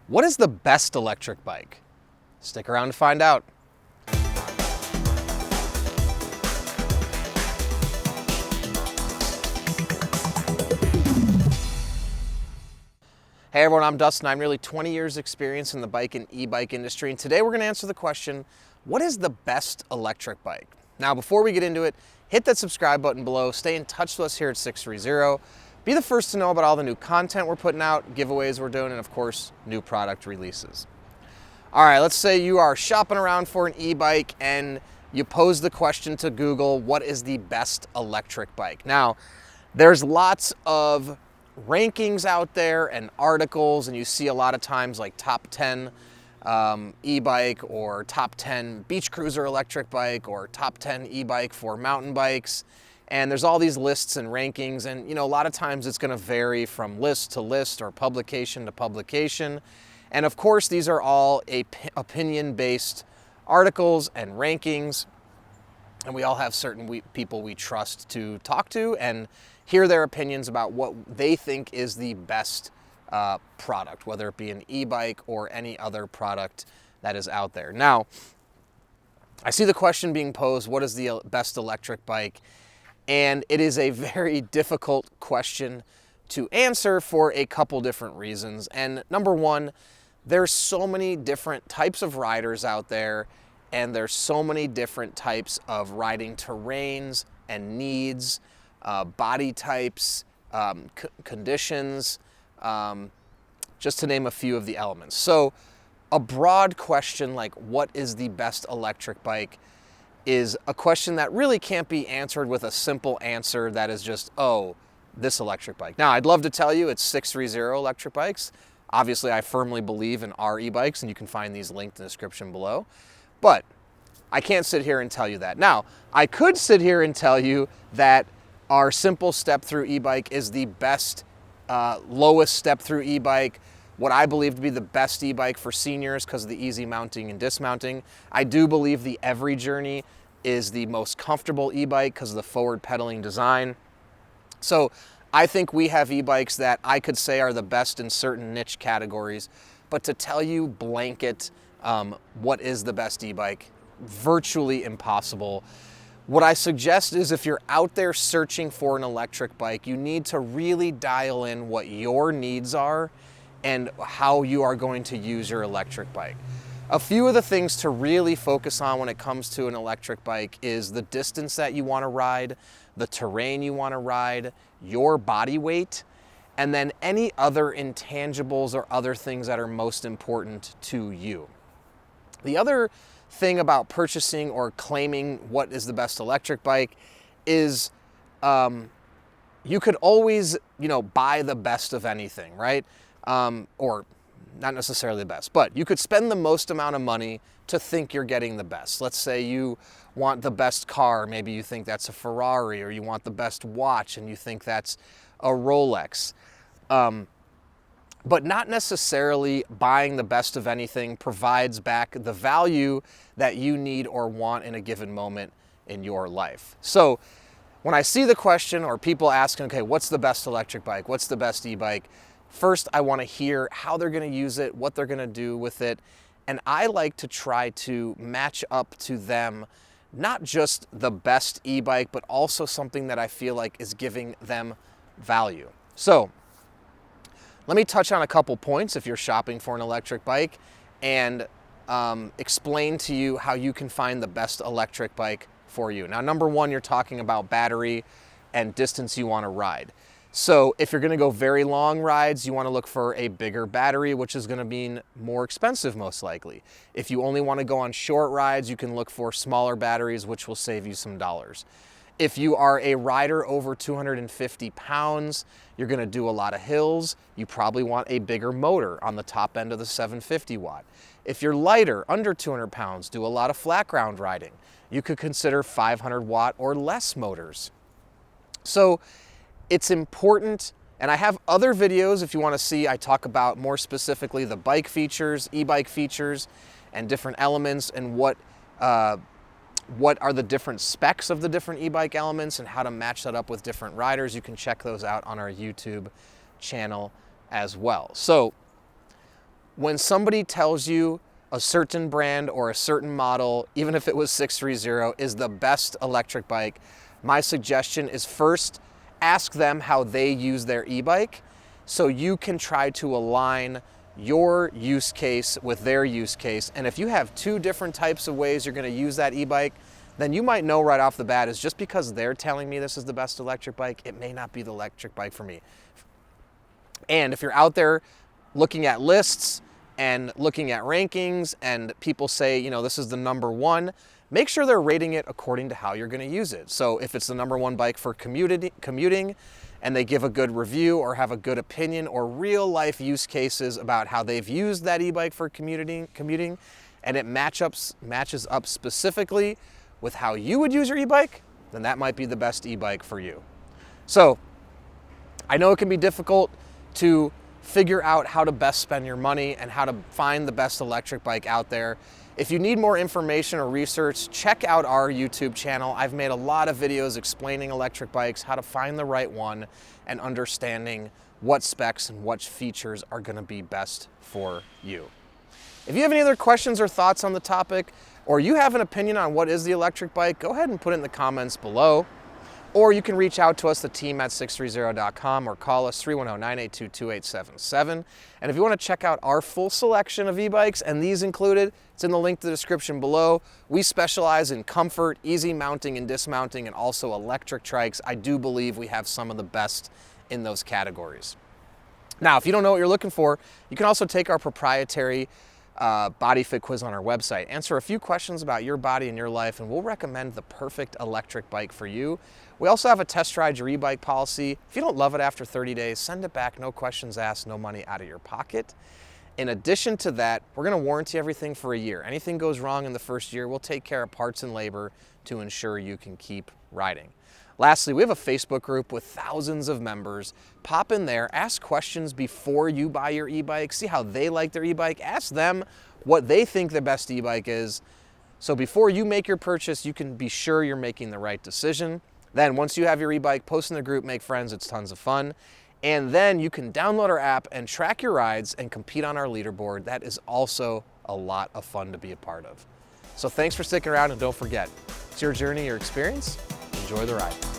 What is the best electric bike? Stick around to find out. Hey everyone, I'm Dustin. I'm nearly 20 years experience in the bike and e-bike industry, and today we're going to answer the question, what is the best electric bike? Now, before we get into it, hit that subscribe button below, stay in touch with us here at 630, be the first to know about all the new content we're putting out, giveaways we're doing, and of course, new product releases. All right, let's say you are shopping around for an e-bike and you pose the question to Google, what is the best electric bike? Now, there's lots of rankings out there and articles, and you see a lot of times like top 10 e-bike or top 10 beach cruiser electric bike or top 10 e-bike for mountain bikes. And there's all these lists and rankings, and a lot of times it's going to vary from list to list or publication to publication. And of course, these are all opinion-based articles and rankings, and we all have certain people we trust to talk to and hear their opinions about what they think is the best product, whether it be an e-bike or any other product that is out there. Now, I see the question being posed, what is the best electric bike? And it is a very difficult question to answer for a couple different reasons. And number one, there's so many different types of riders out there, and there's so many different types of riding terrains and needs, body types, conditions, just to name a few of the elements. So a broad question like what is the best electric bike is a question that really can't be answered with a simple answer that is just, oh, this electric bike. Now, I'd love to tell you it's 630 Electric Bikes. Obviously, I firmly believe in our e-bikes, and you can find these linked in the description below. But I can't sit here and tell you that. Now, I could sit here and tell you that our simple step-through e-bike is the best, lowest step-through e-bike, what I believe to be the best e-bike for seniors because of the easy mounting and dismounting. I do believe the Every Journey is the most comfortable e-bike because of the forward pedaling design. So I think we have e-bikes that I could say are the best in certain niche categories, but to tell you blanket what is the best e-bike, virtually impossible. What I suggest is if you're out there searching for an electric bike, you need to really dial in what your needs are and how you are going to use your electric bike. A few of the things to really focus on when it comes to an electric bike is the distance that you want to ride, the terrain you want to ride, your body weight, and then any other intangibles or other things that are most important to you. The other thing about purchasing or claiming what is the best electric bike is you could always, buy the best of anything, right? Or not necessarily the best, but you could spend the most amount of money to think you're getting the best. Let's say you want the best car, maybe you think that's a Ferrari, or you want the best watch and you think that's a Rolex. But not necessarily buying the best of anything provides back the value that you need or want in a given moment in your life. So when I see the question or people asking, okay, what's the best electric bike? What's the best e-bike? First, I want to hear how they're going to use it, what they're going to do with it. And I like to try to match up to them, not just the best e-bike, but also something that I feel like is giving them value. So let me touch on a couple points if you're shopping for an electric bike and explain to you how you can find the best electric bike for you. Now, number one, you're talking about battery and distance you want to ride. So if you're going to go very long rides, you want to look for a bigger battery, which is going to be more expensive most likely. If you only want to go on short rides, you can look for smaller batteries, which will save you some dollars. If you are a rider over 250 pounds, you're going to do a lot of hills, you probably want a bigger motor on the top end of the 750 watt. If you're lighter, under 200 pounds, do a lot of flat ground riding, you could consider 500 watt or less motors. So it's important, and I have other videos if you want to see, I talk about more specifically the bike features, e-bike features, and different elements and what are the different specs of the different e-bike elements and how to match that up with different riders. You can check those out on our YouTube channel as well. So when somebody tells you a certain brand or a certain model, even if it was 630, is the best electric bike, my suggestion is first ask them how they use their e-bike so you can try to align your use case with their use case. And if you have two different types of ways you're going to use that e-bike, then you might know right off the bat is just because they're telling me this is the best electric bike, it may not be the electric bike for me. And if you're out there looking at lists and looking at rankings and people say, you know, this is the number one, make sure they're rating it according to how you're going to use it. So if it's the number one bike for commuting and they give a good review or have a good opinion or real life use cases about how they've used that e-bike for commuting, and it matches up specifically with how you would use your e-bike, then that might be the best e-bike for you. So I know it can be difficult to figure out how to best spend your money and how to find the best electric bike out there. If you need more information or research, check out our YouTube channel. I've made a lot of videos explaining electric bikes, how to find the right one, and understanding what specs and what features are going to be best for you. If you have any other questions or thoughts on the topic, or you have an opinion on what is the electric bike, go ahead and put it in the comments below. Or you can reach out to us, the team at 630.com, or call us 310-982-2877. And if you want to check out our full selection of e-bikes, and these included, it's in the link to the description below. We specialize in comfort, easy mounting and dismounting, and also electric trikes. I do believe we have some of the best in those categories. Now, if you don't know what you're looking for, you can also take our proprietary body fit quiz on our website. Answer a few questions about your body and your life, and we'll recommend the perfect electric bike for you. We also have a test ride your e-bike policy. If you don't love it after 30 days, send it back, no questions asked, no money out of your pocket. In addition to that, we're going to warranty everything for a year. Anything goes wrong in the first year, we'll take care of parts and labor to ensure you can keep riding. Lastly, we have a Facebook group with thousands of members. Pop in there, ask questions before you buy your e-bike, see how they like their e-bike, ask them what they think the best e-bike is. So before you make your purchase, you can be sure you're making the right decision. Then once you have your e-bike, post in the group, make friends, it's tons of fun. And then you can download our app and track your rides and compete on our leaderboard. That is also a lot of fun to be a part of. So thanks for sticking around, and don't forget, it's your journey, your experience. Enjoy the ride.